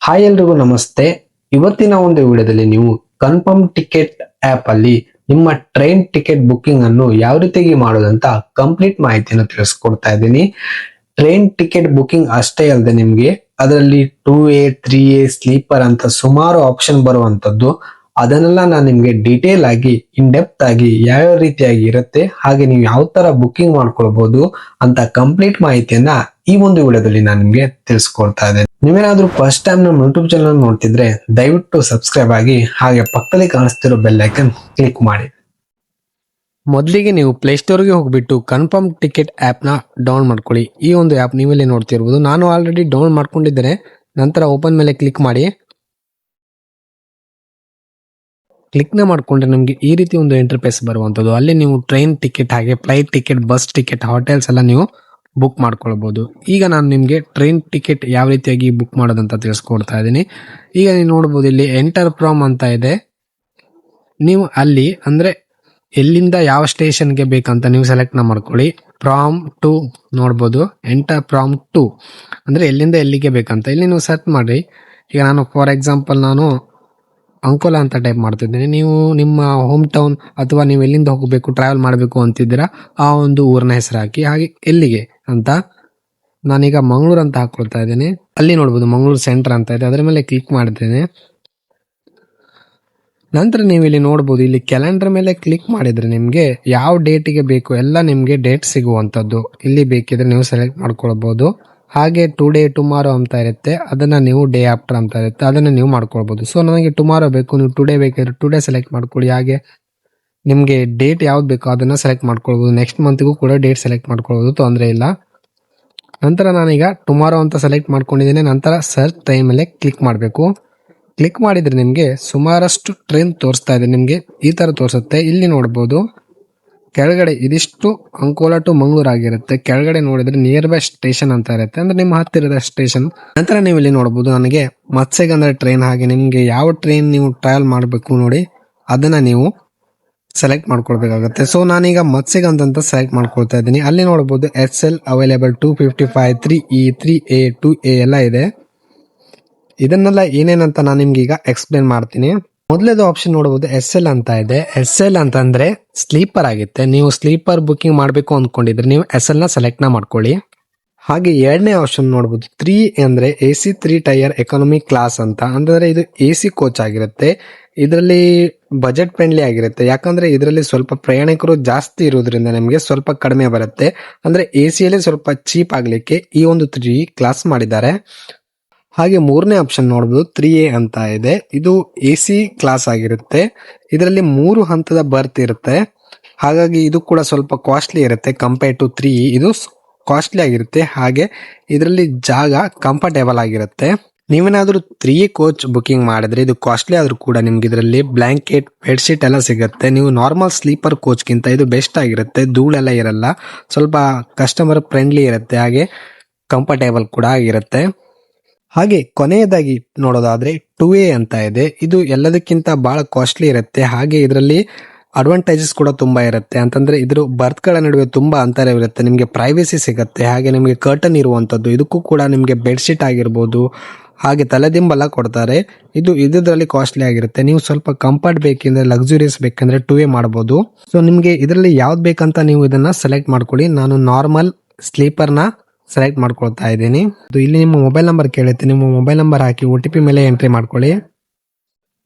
Hi ಎಲ್ರಿಗೂ ನಮಸ್ತೆ. ಇವತ್ತಿನ ಒಂದು ವಿಡಿಯೋದಲ್ಲಿ ನೀವು ಕನ್ಫರ್ಮ್ ಟಿಕೆಟ್ ಆಪ್ ಅಲ್ಲಿ ನಿಮ್ಮ ಟ್ರೈನ್ ಟಿಕೆಟ್ ಬುಕ್ಕಿಂಗ್ ಅನ್ನು ಯಾವ ರೀತಿಯಾಗಿ ಮಾಡೋದಂತ ಕಂಪ್ಲೀಟ್ ಮಾಹಿತಿಯನ್ನು ತಿಳಿಸ್ಕೊಡ್ತಾ ಇದ್ದೀನಿ. ಟ್ರೈನ್ ಟಿಕೆಟ್ ಬುಕ್ಕಿಂಗ್ ಅಷ್ಟೇ ಅಲ್ಲದೆ ನಿಮ್ಗೆ ಅದರಲ್ಲಿ 2A 3A ಸ್ಲೀಪರ್ ಅಂತ ಸುಮಾರು ಆಪ್ಷನ್ ಬರುವಂತದ್ದು, ಅದನ್ನೆಲ್ಲ ನಾನು ನಿಮ್ಗೆ ಡೀಟೇಲ್ ಆಗಿ ಇನ್ ಡೆಪ್ತ್ ಆಗಿ ಯಾವ ರೀತಿಯಾಗಿ ಇರುತ್ತೆ, ಹಾಗೆ ನೀವು ಯಾವ ತರ ಬುಕ್ಕಿಂಗ್ ಮಾಡ್ಕೊಳ್ಬಹುದು ಅಂತ ಕಂಪ್ಲೀಟ್ ಮಾಹಿತಿಯನ್ನ ಈ ಒಂದು ವಿಡಿಯೋದಲ್ಲಿ ನಾನು ನಿಮ್ಗೆ ತಿಳಿಸ್ಕೊಡ್ತಾ ಇದ್ದೇನೆ. ನೀವೇನಾದ್ರೂ ಫಸ್ಟ್ ಟೈಮ್ ನಮ್ಮ ಯೂಟ್ಯೂಬ್ ಚಾನಲ್ ನೋಡ್ತಿದ್ರೆ ದಯವಿಟ್ಟು ಸಬ್ಸ್ಕ್ರೈಬ್ ಆಗಿ ಹಾಗೆ ಪಕ್ಕದಲ್ಲಿ ಕಾಣಿಸ್ತಿರೋ ಬೆಲ್ ಐಕನ್ ಕ್ಲಿಕ್ ಮಾಡಿ. ಮೊದಲಿಗೆ ನೀವು ಪ್ಲೇಸ್ಟೋರ್ಗೆ ಹೋಗ್ಬಿಟ್ಟು ಕನ್ಫರ್ಮ್ ಟಿಕೆಟ್ ಆ್ಯಪ್ನ ಡೌನ್ ಮಾಡ್ಕೊಳ್ಳಿ. ಈ ಒಂದು ಆ್ಯಪ್ ನೀವಲ್ಲಿ ನೋಡ್ತಿರ್ಬೋದು. ನಾನು ಆಲ್ರೆಡಿ ಡೌನ್ ಮಾಡ್ಕೊಂಡಿದ್ದೇನೆ. ನಂತರ ಓಪನ್ ಮೇಲೆ ಕ್ಲಿಕ್ ಮಾಡಿ. ಕ್ಲಿಕ್ನ ಮಾಡ್ಕೊಂಡ್ರೆ ನಿಮಗೆ ಈ ರೀತಿ ಒಂದು ಇಂಟರ್ಫೇಸ್ ಬರುವಂಥದ್ದು. ಅಲ್ಲಿ ನೀವು ಟ್ರೈನ್ ಟಿಕೆಟ್ ಹಾಗೆ flight ticket, bus ticket, hotels ಎಲ್ಲ ನೀವು ಬುಕ್ ಮಾಡ್ಕೊಳ್ಬಹುದು. ಈಗ ನಾನು ನಿಮಗೆ ಟ್ರೈನ್ ಟಿಕೆಟ್ ಯಾವ ರೀತಿಯಾಗಿ ಬುಕ್ ಮಾಡೋದಂತ ತಿಳಿಸ್ಕೊಡ್ತಾ ಇದ್ದೀನಿ. ಈಗ ನೀವು ನೋಡ್ಬೋದು ಇಲ್ಲಿ ಎಂಟರ್ ಫ್ರಾಮ್ ಅಂತ ಇದೆ. ನೀವು ಅಲ್ಲಿ ಅಂದ್ರೆ ಎಲ್ಲಿಂದ ಯಾವ ಸ್ಟೇಷನ್ಗೆ ಬೇಕಂತ ನೀವು ಸೆಲೆಕ್ಟ್ ಮಾಡ್ಕೊಳ್ಳಿ. ಫ್ರಾಮ್ ಟು ನೋಡ್ಬೋದು, ಎಂಟರ್ ಫ್ರಾಮ್ ಟು ಅಂದ್ರೆ ಎಲ್ಲಿಂದ ಎಲ್ಲಿಗೆ ಬೇಕಂತ ಇಲ್ಲಿ ನೀವು ಸರ್ಚ್ ಮಾಡಿ. ಈಗ ನಾನು ಫಾರ್ ಎಕ್ಸಾಂಪಲ್ ನಾನು ಅಂಕೋಲಾ ಅಂತ ಟೈಪ್ ಮಾಡ್ತಿದ್ದೀನಿ. ನೀವು ನಿಮ್ಮ ಹೋಮ್ ಟೌನ್ ಅಥವಾ ನೀವು ಎಲ್ಲಿಂದ ಹೋಗಬೇಕು, ಟ್ರಾವೆಲ್ ಮಾಡಬೇಕು ಅಂತಿದ್ದೀರಾ ಆ ಒಂದು ಊರಿನ ಹೆಸರು ಹಾಕಿ. ಹಾಗೆ ಎಲ್ಲಿಗೆ ಅಂತ ನಾನೀಗ ಮಂಗಳೂರು ಅಂತ ಹಾಕೊಳ್ತಾ ಇದ್ದೀನಿ. ಅಲ್ಲಿ ನೋಡ್ಬೋದು ಮಂಗಳೂರು ಸೆಂಟರ್ ಅಂತ ಇದೆ, ಅದರ ಮೇಲೆ ಕ್ಲಿಕ್ ಮಾಡಿದ್ದೇನೆ. ನಂತರ ನೀವು ಇಲ್ಲಿ ನೋಡ್ಬೋದು, ಇಲ್ಲಿ ಕ್ಯಾಲೆಂಡರ್ ಮೇಲೆ ಕ್ಲಿಕ್ ಮಾಡಿದ್ರೆ ನಿಮಗೆ ಯಾವ ಡೇಟಿಗೆ ಬೇಕು ಎಲ್ಲ ನಿಮಗೆ ಡೇಟ್ ಸಿಗುವಂಥದ್ದು. ಇಲ್ಲಿ ಬೇಕಿದ್ರೆ ನೀವು ಸೆಲೆಕ್ಟ್ ಮಾಡ್ಕೊಳ್ಬಹುದು. ಹಾಗೆ ಟುಡೇ ಟುಮಾರೋ ಅಂತ ಇರುತ್ತೆ, ಅದನ್ನ ನೀವು ಡೇ ಆಫ್ಟರ್ ಅಂತ ಇರುತ್ತೆ, ಅದನ್ನ ನೀವು ಮಾಡ್ಕೊಳ್ಬಹುದು. ಸೊ ನನಗೆ ಟುಮಾರೋ ಬೇಕು, ನೀವು ಟುಡೇ ಬೇಕಿದ್ರೆ ಟುಡೇ ಸೆಲೆಕ್ಟ್ ಮಾಡ್ಕೊಳ್ಳಿ. ಹಾಗೆ ನಿಮಗೆ ಡೇಟ್ ಯಾವ್ದು ಬೇಕೋ ಅದನ್ನ ಸೆಲೆಕ್ಟ್ ಮಾಡ್ಕೊಳ್ಬಹುದು. ನೆಕ್ಸ್ಟ್ ಮಂತ್ಗೂ ಕೂಡ ಡೇಟ್ ಸೆಲೆಕ್ಟ್ ಮಾಡ್ಕೊಳ್ಬಹುದು, ತೊಂದರೆ ಇಲ್ಲ. ನಂತರ ನಾನೀಗ ಟುಮಾರೋ ಅಂತ ಸೆಲೆಕ್ಟ್ ಮಾಡ್ಕೊಂಡಿದ್ದೇನೆ. ನಂತರ ಸರ್ಚ್ ಟೈಮ್ ಮೇಲೆ ಕ್ಲಿಕ್ ಮಾಡಬೇಕು. ಕ್ಲಿಕ್ ಮಾಡಿದ್ರೆ ನಿಮಗೆ ಸುಮಾರಷ್ಟು ಟ್ರೈನ್ ತೋರಿಸ್ತಾ ಇದೆ. ನಿಮಗೆ ಈ ತರ ತೋರಿಸುತ್ತೆ. ಇಲ್ಲಿ ನೋಡ್ಬೋದು ಕೆಳಗಡೆ ಇದಿಷ್ಟು ಅಂಕೋಲಾ ಟು ಮಂಗಳೂರು ಆಗಿರುತ್ತೆ. ಕೆಳಗಡೆ ನೋಡಿದ್ರೆ ನಿಯರ್ ಬೈ ಸ್ಟೇಷನ್ ಅಂತ ಇರುತ್ತೆ, ಅಂದ್ರೆ ನಿಮ್ಮ ಹತ್ತಿರದ ಸ್ಟೇಷನ್. ನಂತರ ನೀವು ಇಲ್ಲಿ ನೋಡಬಹುದು ನನಗೆ ಮತ್ಸ್ಯಗಂಧ ಟ್ರೈನ್, ಹಾಗೆ ನಿಮ್ಗೆ ಯಾವ ಟ್ರೈನ್ ನೀವು ಟ್ರಾವೆಲ್ ಮಾಡಬೇಕು ನೋಡಿ ಅದನ್ನ ನೀವು ಸೆಲೆಕ್ಟ್ ಮಾಡ್ಕೊಳ್ಬೇಕಾಗುತ್ತೆ. ಸೊ ನಾನೀಗ ಮತ್ಸ್ಯಗಂಧ ಅಂತ ಸೆಲೆಕ್ಟ್ ಮಾಡ್ಕೊಳ್ತಾ ಇದ್ದೀನಿ. ಅಲ್ಲಿ ನೋಡಬಹುದು SL available 255, 3E, 3A, 2A ಎಲ್ಲ ಇದೆ. ಇದನ್ನೆಲ್ಲ ಏನೇನಂತ ನಾನು ನಿಮ್ಗೆ ಈಗ ಎಕ್ಸ್ಪ್ಲೇನ್ ಮಾಡ್ತೀನಿ. ಮೊದಲೇದು ಆಪ್ಷನ್ ನೋಡಬಹುದು SL ಅಂತ ಇದೆ. SL ಅಂತಂದ್ರೆ ಸ್ಲೀಪರ್ ಆಗಿರುತ್ತೆ. ನೀವು ಸ್ಲೀಪರ್ ಬುಕಿಂಗ್ ಮಾಡಬೇಕು ಅಂದ್ಕೊಂಡಿದ್ರೆ ನೀವು SL ನ ಸೆಲೆಕ್ಟ್ ಮಾಡ್ಕೊಳ್ಳಿ. ಹಾಗೆ ಎರಡನೇ ಆಪ್ಷನ್ ನೋಡಬಹುದು 3 ಅಂದ್ರೆ AC 3 ಟೈರ್ ಎಕಾನಮಿ ಕ್ಲಾಸ್ ಅಂತ, ಅಂದ್ರೆ ಇದು AC ಕೋಚ್ ಆಗಿರುತ್ತೆ. ಇದರಲ್ಲಿ ಬಜೆಟ್ ಫ್ರೆಂಡ್ಲಿ ಆಗಿರುತ್ತೆ, ಯಾಕಂದ್ರೆ ಇದರಲ್ಲಿ ಸ್ವಲ್ಪ ಪ್ರಯಾಣಿಕರು ಜಾಸ್ತಿ ಇರೋದ್ರಿಂದ ನಿಮಗೆ ಸ್ವಲ್ಪ ಕಡಿಮೆ ಬರುತ್ತೆ. ಅಂದ್ರೆ AC ಸ್ವಲ್ಪ ಚೀಪ್ ಆಗ್ಲಿಕ್ಕೆ ಈ ಒಂದು 3 ಕ್ಲಾಸ್ ಮಾಡಿದ್ದಾರೆ. ಹಾಗೆ ಮೂರನೇ ಆಪ್ಷನ್ ನೋಡಬಹುದು 3A ಅಂತ ಇದೆ. ಇದು AC ಕ್ಲಾಸ್ ಆಗಿರುತ್ತೆ. ಇದರಲ್ಲಿ 3 ಹಂತದ ಬರ್ತ್ ಇರುತ್ತೆ. ಹಾಗಾಗಿ ಇದು ಕೂಡ ಸ್ವಲ್ಪ ಕಾಸ್ಟ್ಲಿ ಇರುತ್ತೆ ಕಂಪೇರ್ ಟು 3E. ಇದು ಕಾಸ್ಟ್ಲಿ ಆಗಿರುತ್ತೆ. ಹಾಗೆ ಇದರಲ್ಲಿ ಜಾಗ ಕಂಫರ್ಟೇಬಲ್ ಆಗಿರುತ್ತೆ. ನೀವೇನಾದ್ರೂ 3A ಕೋಚ್ ಬುಕಿಂಗ್ ಮಾಡಿದ್ರೆ ಇದು ಕಾಸ್ಟ್ಲಿ ಆದ್ರೂ ಕೂಡ ನಿಮ್ಗೆ ಇದರಲ್ಲಿ ಬ್ಲಾಂಕೆಟ್, ಬೆಡ್ಶೀಟ್ ಎಲ್ಲ ಸಿಗುತ್ತೆ. ನೀವು ನಾರ್ಮಲ್ ಸ್ಲೀಪರ್ ಕೋಚ್ಗಿಂತ ಇದು ಬೆಸ್ಟ್ ಆಗಿರುತ್ತೆ. ಧೂಳೆಲ್ಲ ಇರಲ್ಲ, ಸ್ವಲ್ಪ ಕಸ್ಟಮರ್ ಫ್ರೆಂಡ್ಲಿ ಇರುತ್ತೆ, ಹಾಗೆ ಕಂಫರ್ಟೇಬಲ್ ಕೂಡ ಆಗಿರುತ್ತೆ. ಹಾಗೆ ಕೊನೆಯದಾಗಿ ನೋಡೋದಾದ್ರೆ 2A ಅಂತ ಇದೆ. ಇದು ಎಲ್ಲದಕ್ಕಿಂತ ಬಹಳ ಕಾಸ್ಟ್ಲಿ ಇರುತ್ತೆ. ಹಾಗೆ ಇದರಲ್ಲಿ ಅಡ್ವಾಂಟೇಜಸ್ ಕೂಡ ತುಂಬಾ ಇರುತ್ತೆ. ಅಂತಂದ್ರೆ ಇದ್ರ ಬರ್ತ್ ಗಳ ನಡುವೆ ತುಂಬಾ ಅಂತರ ಇರುತ್ತೆ, ನಿಮ್ಗೆ ಪ್ರೈವೇಸಿ ಸಿಗುತ್ತೆ. ಹಾಗೆ ನಿಮ್ಗೆ ಕರ್ಟನ್ ಇರುವಂತದ್ದು, ಇದಕ್ಕೂ ಕೂಡ ನಿಮ್ಗೆ ಬೆಡ್ಶೀಟ್ ಆಗಿರ್ಬೋದು, ಹಾಗೆ ತಲೆದಿಂಬೆಲ್ಲ ಕೊಡ್ತಾರೆ. ಇದು ಇದರಲ್ಲಿ ಕಾಸ್ಟ್ಲಿ ಆಗಿರುತ್ತೆ. ನೀವು ಸ್ವಲ್ಪ ಕಂಫರ್ಟ್ ಬೇಕಂದ್ರೆ, ಲಕ್ಸುರಿಯಸ್ ಬೇಕಂದ್ರೆ 2A ಮಾಡಬಹುದು. ಸೊ ನಿಮ್ಗೆ ಇದರಲ್ಲಿ ಯಾವ್ದು ಬೇಕಂತ ನೀವು ಇದನ್ನ ಸೆಲೆಕ್ಟ್ ಮಾಡ್ಕೊಳ್ಳಿ. ನಾನು ನಾರ್ಮಲ್ ಸ್ಲೀಪರ್ ನ ಸೆಲೆಕ್ಟ್ ಮಾಡ್ಕೊಳ್ತಾ ಇದ್ದೀನಿ. ಇಲ್ಲಿ ನಿಮ್ಮ ಮೊಬೈಲ್ ನಂಬರ್ ಕೇಳುತ್ತೆ, ನಿಮ್ಮ ಮೊಬೈಲ್ ನಂಬರ್ ಹಾಕಿ OTP ಮೇಲೆ ಎಂಟ್ರಿ ಮಾಡ್ಕೊಳ್ಳಿ.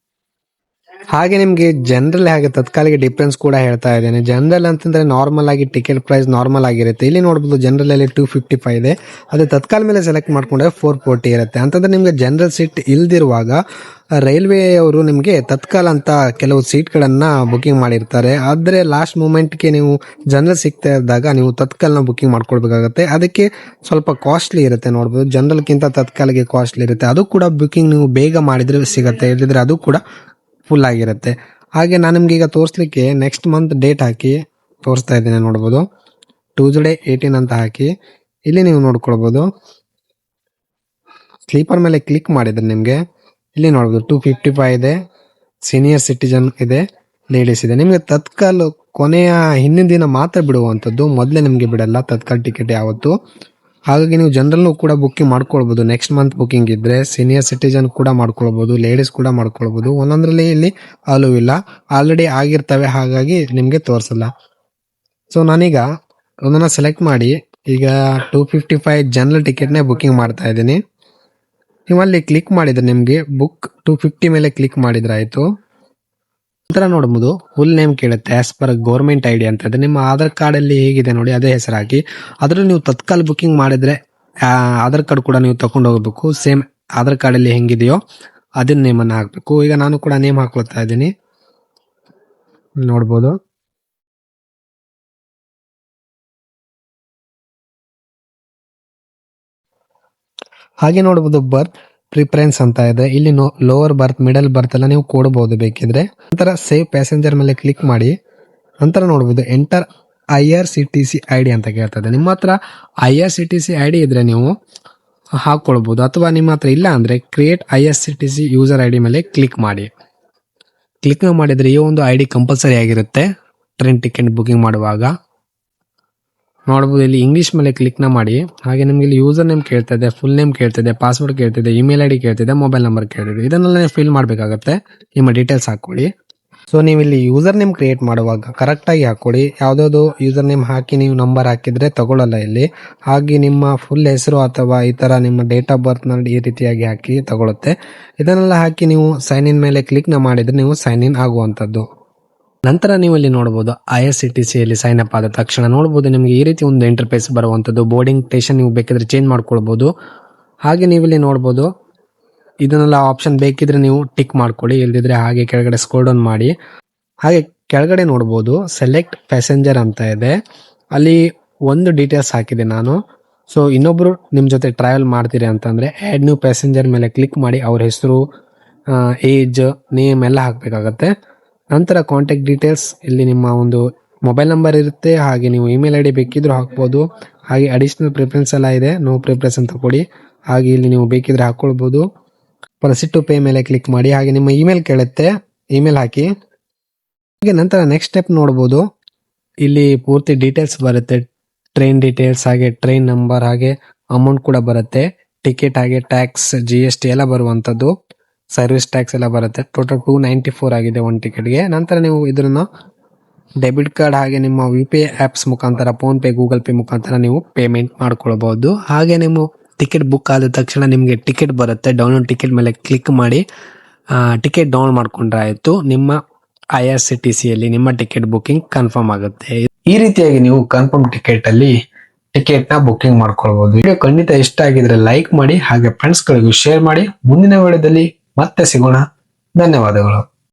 ಹಾಗೆ ನಿಮ್ಗೆ ಜನರಲ್ ಹಾಗೆ ತತ್ಕಾಲಿಗೆ ಡಿಫ್ರೆನ್ಸ್ ಕೂಡ ಹೇಳ್ತಾ ಇದ್ದೇನೆ. ಜನರಲ್ ಅಂತಂದ್ರೆ ನಾರ್ಮಲ್ ಆಗಿ ಟಿಕೆಟ್ ಪ್ರೈಸ್ ನಾರ್ಮಲ್ ಆಗಿರುತ್ತೆ. ಇಲ್ಲಿ ನೋಡಬಹುದು ಜನರಲ್ ಅಲ್ಲಿ 255 ಇದೆ. ಅದೇ ತತ್ಕಾಲ ಮೇಲೆ ಸೆಲೆಕ್ಟ್ ಮಾಡ್ಕೊಂಡ್ರೆ 440 ಇರುತ್ತೆ. ಅಂತಂದ್ರೆ ನಿಮ್ಗೆ ಜನರಲ್ ಸೀಟ್ ಇಲ್ದಿರುವಾಗ ರೈಲ್ವೆ ಅವರು ನಿಮ್ಗೆ ತತ್ಕಾಲ ಅಂತ ಕೆಲವು ಸೀಟ್ ಗಳನ್ನ ಬುಕಿಂಗ್ ಮಾಡಿರ್ತಾರೆ. ಆದ್ರೆ ಲಾಸ್ಟ್ ಮೂಮೆಂಟ್ಗೆ ನೀವು ಜನರಲ್ ಸಿಗ್ತಾ ಇದ್ದಾಗ ನೀವು ತತ್ಕಾಲ್ನ ಬುಕಿಂಗ್ ಮಾಡ್ಕೊಳ್ಬೇಕಾಗುತ್ತೆ. ಅದಕ್ಕೆ ಸ್ವಲ್ಪ ಕಾಸ್ಟ್ಲಿ ಇರುತ್ತೆ. ನೋಡಬಹುದು ಜನರಲ್ಗಿಂತ ತತ್ಕಾಲಿಗೆ ಕಾಸ್ಟ್ಲಿ ಇರುತ್ತೆ. ಅದು ಕೂಡ ಬುಕಿಂಗ್ ನೀವು ಬೇಗ ಮಾಡಿದ್ರೆ ಸಿಗುತ್ತೆ, ಇಲ್ಲದಿದ್ರೆ ಅದು ಕೂಡ ಫುಲ್ ಆಗಿರುತ್ತೆ. ಹಾಗೆ ನಾನು ನಿಮ್ಗೆ ಈಗ ತೋರಿಸ್ಲಿಕ್ಕೆ ನೆಕ್ಸ್ಟ್ ಮಂತ್ ಡೇಟ್ ಹಾಕಿ ತೋರಿಸ್ತಾ ಇದ್ದೀನಿ. ನೋಡ್ಬೋದು ಟ್ಯೂಸ್ಡೇ 18 ಅಂತ ಹಾಕಿ ಇಲ್ಲಿ ನೀವು ನೋಡ್ಕೊಳ್ಬಹುದು. ಸ್ಲೀಪರ್ ಮೇಲೆ ಕ್ಲಿಕ್ ಮಾಡಿದ್ರೆ ನಿಮ್ಗೆ ಇಲ್ಲಿ ನೋಡ್ಬೋದು 255 ಇದೆ, ಸೀನಿಯರ್ ಸಿಟಿಜನ್ ಇದೆ, ಲೇಡೀಸ್ ಇದೆ. ನಿಮ್ಗೆ ತತ್ಕಾಲ್ ಕೊನೆಯ ಹಿಂದಿನ ದಿನ ಮಾತ್ರ ಬಿಡುವಂಥದ್ದು, ಮೊದಲೇ ನಿಮ್ಗೆ ಬಿಡಲ್ಲ ತತ್ಕಾಲ್ ಟಿಕೆಟ್ ಯಾವತ್ತು. ಹಾಗಾಗಿ ನೀವು ಜನರಲ್ನು ಕೂಡ ಬುಕ್ಕಿಂಗ್ ಮಾಡ್ಕೊಳ್ಬಹುದು. ನೆಕ್ಸ್ಟ್ ಮಂತ್ ಬುಕ್ಕಿಂಗ್ ಇದ್ರೆ ಸೀನಿಯರ್ ಸಿಟಿಜನ್ ಕೂಡ ಮಾಡ್ಕೊಳ್ಬಹುದು, ಲೇಡೀಸ್ ಕೂಡ ಮಾಡ್ಕೊಳ್ಬಹುದು. ಒಂದೊಂದ್ರಲ್ಲಿ ಇಲ್ಲಿ ಅಲೋ ಇಲ್ಲ, ಆಲ್ರೆಡಿ ಆಗಿರ್ತವೆ, ಹಾಗಾಗಿ ನಿಮ್ಗೆ ತೋರಿಸಲ್ಲ. ಸೊ ನಾನೀಗ ಒಂದನ್ನ ಸೆಲೆಕ್ಟ್ ಮಾಡಿ ಈಗ 255 ಜನರಲ್ ಟಿಕೆಟ್ನೇ ಬುಕ್ಕಿಂಗ್ ಮಾಡ್ತಾ ಇದ್ದೀನಿ. ನೀವು ಅಲ್ಲಿ ಕ್ಲಿಕ್ ಮಾಡಿದ್ರೆ ನಿಮ್ಗೆ ಬುಕ್ 250 ಮೇಲೆ ಕ್ಲಿಕ್ ಮಾಡಿದ್ರೆ ಆಯ್ತು. ನಂತರ ನೋಡಬಹುದು ಫುಲ್ ನೇಮ್ ಕೇಳುತ್ತೆ, ಆಸ್ ಪರ್ ಗೌರ್ಮೆಂಟ್ ಐಡಿ ಅಂತ ಇದೆ. ನಿಮ್ಮ ಆಧಾರ್ ಕಾರ್ಡ್ ಅಲ್ಲಿ ಹೇಗಿದೆ ನೋಡಿ ಅದೇ ಹೆಸರು ಹಾಕಿ. ಅದ್ರಲ್ಲಿ ನೀವು ತತ್ಕಾಲ್ ಬುಕ್ಕಿಂಗ್ ಮಾಡಿದ್ರೆ ಆಧಾರ್ ಕಾರ್ಡ್ ಕೂಡ ನೀವು ತಗೊಂಡು ಹೋಗ್ಬೇಕು. ಸೇಮ್ ಆಧಾರ್ ಕಾರ್ಡ್ ಅಲ್ಲಿ ಹೆಂಗಿದೆಯೋ ಅದನ್ನ ನೇಮ್ ಅನ್ನ ಹಾಕ್ಬೇಕು. ಈಗ ನಾನು ಕೂಡ ನೇಮ್ ಹಾಕೊಳ್ತಾ ಇದ್ದೀನಿ, ನೋಡ್ಬೋದು. ಹಾಗೆ ನೋಡಬಹುದು ಬರ್ತ್ ಪ್ರಿಫರೆನ್ಸ್ ಅಂತ ಇದೆ. ಇಲ್ಲಿ ಲೋವರ್ ಬರ್ತ್, ಮಿಡಲ್ ಬರ್ತ್ ಎಲ್ಲ ನೀವು ಕೊಡಬಹುದು ಬೇಕಿದ್ರೆ. ನಂತರ ಸೇವ್ ಪ್ಯಾಸೆಂಜರ್ ಮೇಲೆ ಕ್ಲಿಕ್ ಮಾಡಿ. ನಂತರ ನೋಡಬಹುದು ಎಂಟರ್ IRCTC ID ಅಂತ ಕೇಳ್ತದೆ. ನಿಮ್ಮ ಹತ್ರ IRCTC ID ಇದ್ರೆ ನೀವು ಹಾಕೊಳ್ಬಹುದು, ಅಥವಾ ನಿಮ್ಮ ಹತ್ರ ಇಲ್ಲ ಅಂದ್ರೆ ಕ್ರಿಯೇಟ್ IRCTC ಯೂಸರ್ ID ಮೇಲೆ ಕ್ಲಿಕ್ ಮಾಡಿ. ಕ್ಲಿಕ್ ಮಾಡಿದ್ರೆ ಈ ಒಂದು ID ಕಂಪಲ್ಸರಿ ಆಗಿರುತ್ತೆ ಟ್ರೈನ್ ಟಿಕೆಟ್ ಬುಕಿಂಗ್ ಮಾಡುವಾಗ. ನೋಡಬಹುದು ಇಲ್ಲಿ ಇಂಗ್ಲಿಷ್ ಮೇಲೆ ಕ್ಲಿಕ್ ಮಾಡಿ. ಹಾಗೆ ನಿಮ್ಗೆ ಇಲ್ಲಿ ಯೂಸರ್ ನೇಮ್ ಕೇಳ್ತದೆ, ಫುಲ್ ನೇಮ್ ಕೇಳ್ತದೆ, ಪಾಸ್ವರ್ಡ್ ಕೇಳ್ತಿದೆ, ಇಮೇಲ್ ID ಕೇಳ್ತಿದೆ, ಮೊಬೈಲ್ ನಂಬರ್ ಕೇಳ್ತಿದೆ. ಇದನ್ನೆಲ್ಲ ನೀವು ಫಿಲ್ ಮಾಡಬೇಕಾಗುತ್ತೆ, ನಿಮ್ಮ ಡೀಟೇಲ್ಸ್ ಹಾಕೊಳ್ಳಿ. ಸೊ ನೀವು ಇಲ್ಲಿ ಯೂಸರ್ ನೇಮ್ ಕ್ರಿಯೇಟ್ ಮಾಡುವಾಗ ಕರೆಕ್ಟ್ ಆಗಿ ಹಾಕೊಳ್ಳಿ. ಯಾವ್ದಾದ್ರು ಯೂಸರ್ ನೇಮ್ ಹಾಕಿ ನೀವು ನಂಬರ್ ಹಾಕಿದ್ರೆ ತಗೊಳ್ಳಲ್ಲ ಇಲ್ಲಿ. ಹಾಗೆ ನಿಮ್ಮ ಫುಲ್ ಹೆಸರು ಅಥವಾ ಈ ತರ ನಿಮ್ಮ ಡೇಟ್ ಆಫ್ ಬರ್ತ್ ನಲ್ಲಿ ಈ ರೀತಿಯಾಗಿ ಹಾಕಿ ತಗೊಳುತ್ತೆ. ಇದನ್ನೆಲ್ಲ ಹಾಕಿ ನೀವು ಸೈನ್ ಇನ್ ಮೇಲೆ ಕ್ಲಿಕ್ ಮಾಡಿದ್ರೆ ನೀವು ಸೈನ್ ಇನ್ ಆಗುವಂತದ್ದು. ನಂತರ ನೀವು ಇಲ್ಲಿ ನೋಡಬಹುದು IRCTC ಅಲ್ಲಿ ಸೈನ್ ಅಪ್ ಆದ ತಕ್ಷಣ ನೋಡಬಹುದು ನಿಮಗೆ ಈ ರೀತಿ ಒಂದು ಇಂಟರ್ಫೇಸ್ ಬರುವಂತದ್ದು. ಬೋರ್ಡಿಂಗ್ ಸ್ಟೇಷನ್ ನೀವು ಬೇಕಿದ್ರೆ ಚೇಂಜ್ ಮಾಡ್ಕೊಳ್ಬಹುದು. ಹಾಗೆ ನೀವು ಇಲ್ಲಿ ನೋಡಬಹುದು ಇದನ್ನೆಲ್ಲ ಆಪ್ಷನ್ ಬೇಕಿದ್ರೆ ನೀವು ಟಿಕ್ ಮಾಡ್ಕೊಳ್ಳಿ, ಇಲ್ದಿದ್ರೆ ಹಾಗೆ ಕೆಳಗಡೆ ಸ್ಕ್ರೋಲ್ ಡೌನ್ ಮಾಡಿ. ಹಾಗೆ ಕೆಳಗಡೆ ನೋಡಬಹುದು ಸೆಲೆಕ್ಟ್ ಪ್ಯಾಸೆಂಜರ್ ಅಂತ ಇದೆ, ಅಲ್ಲಿ ಒಂದು ಡೀಟೇಲ್ಸ್ ಹಾಕಿದೆ ನಾನು. ಸೊ ಇನ್ನೊಬ್ರು ನಿಮ್ ಜೊತೆ ಟ್ರಾವೆಲ್ ಮಾಡ್ತೀರಿ ಅಂತಂದ್ರೆ ಆಡ್ ನ್ಯೂ ಪ್ಯಾಸೆಂಜರ್ ಮೇಲೆ ಕ್ಲಿಕ್ ಮಾಡಿ ಅವ್ರ ಹೆಸರು, ಏಜ್, ನೇಮ್ ಎಲ್ಲ ಹಾಕ್ಬೇಕಾಗತ್ತೆ. ನಂತರ ಕಾಂಟ್ಯಾಕ್ಟ್ ಡೀಟೇಲ್ಸ್, ಇಲ್ಲಿ ನಿಮ್ಮ ಒಂದು ಮೊಬೈಲ್ ನಂಬರ್ ಇರುತ್ತೆ, ಹಾಗೆ ನೀವು ಇಮೇಲ್ ID ಬೇಕಿದ್ರು ಹಾಕ್ಬೋದು. ಹಾಗೆ ಅಡಿಷನಲ್ ಪ್ರಿಫರೆನ್ಸ್ ಎಲ್ಲ ಇದೆ, ನೋ ಪ್ರಿಫರೆನ್ಸ್ ಅಂತ ಕೊಡಿ. ಹಾಗೆ ಇಲ್ಲಿ ನೀವು ಬೇಕಿದ್ರೆ ಹಾಕೊಳ್ಬಹುದು. ಪ್ರೊಸೀಡ್ ಟು ಪೇ ಮೇಲೆ ಕ್ಲಿಕ್ ಮಾಡಿ. ಹಾಗೆ ನಿಮ್ಮ ಇಮೇಲ್ ಕೇಳುತ್ತೆ, ಇಮೇಲ್ ಹಾಕಿ. ಹಾಗೆ ನಂತರ ನೆಕ್ಸ್ಟ್ ಸ್ಟೆಪ್ ನೋಡಬಹುದು, ಇಲ್ಲಿ ಪೂರ್ತಿ ಡೀಟೇಲ್ಸ್ ಬರುತ್ತೆ, ಟ್ರೈನ್ ಡೀಟೇಲ್ಸ್, ಹಾಗೆ ಟ್ರೈನ್ ನಂಬರ್, ಹಾಗೆ ಅಮೌಂಟ್ ಕೂಡ ಬರುತ್ತೆ, ಟಿಕೆಟ್, ಹಾಗೆ ಟ್ಯಾಕ್ಸ್, GST ಎಲ್ಲ ಬರುವಂತದ್ದು, ಸರ್ವಿಸ್ ಟ್ಯಾಕ್ಸ್ ಎಲ್ಲ ಬರುತ್ತೆ. ಟೋಟಲ್ 294 ಆಗಿದೆ ಒಂದು ಟಿಕೆಟ್ಗೆ. ನಂತರ ನೀವು ಇದನ್ನ ಡೆಬಿಟ್ ಕಾರ್ಡ್ ಹಾಗೆ ನಿಮ್ಮ UPI ಆಪ್ಸ್ ಮುಖಾಂತರ, ಫೋನ್ ಪೇ, ಗೂಗಲ್ ಪೇ ಮುಖಾಂತರ ನೀವು ಪೇಮೆಂಟ್ ಮಾಡ್ಕೊಳ್ಬಹುದು. ಹಾಗೆ ನೀವು ಟಿಕೆಟ್ ಬುಕ್ ಆದ ತಕ್ಷಣ ನಿಮಗೆ ಟಿಕೆಟ್ ಬರುತ್ತೆ, ಡೌನ್ಲೋಡ್ ಟಿಕೆಟ್ ಮೇಲೆ ಕ್ಲಿಕ್ ಮಾಡಿ ಟಿಕೆಟ್ ಡೌನ್ಲೋಡ್ ಮಾಡ್ಕೊಂಡ್ರೆ ಆಯ್ತು, ನಿಮ್ಮ IRCTC ಅಲ್ಲಿ ನಿಮ್ಮ ಟಿಕೆಟ್ ಬುಕಿಂಗ್ ಕನ್ಫರ್ಮ್ ಆಗುತ್ತೆ. ಈ ರೀತಿಯಾಗಿ ನೀವು ಕನ್ಫರ್ಮ್ ಟಿಕೆಟ್ ಅಲ್ಲಿ ಟಿಕೆಟ್ ನ ಬುಕಿಂಗ್ ಮಾಡ್ಕೊಳ್ಬಹುದು. ವಿಡಿಯೋ ಖಂಡಿತ ಇಷ್ಟ ಆಗಿದ್ರೆ ಲೈಕ್ ಮಾಡಿ, ಹಾಗೆ ಫ್ರೆಂಡ್ಸ್ ಗಳಿಗೂ ಶೇರ್ ಮಾಡಿ. ಮುಂದಿನ ವಿಡಿಯೋದಲ್ಲಿ ಮತ್ತೆ ಸಿಗೋಣ. ಧನ್ಯವಾದಗಳು.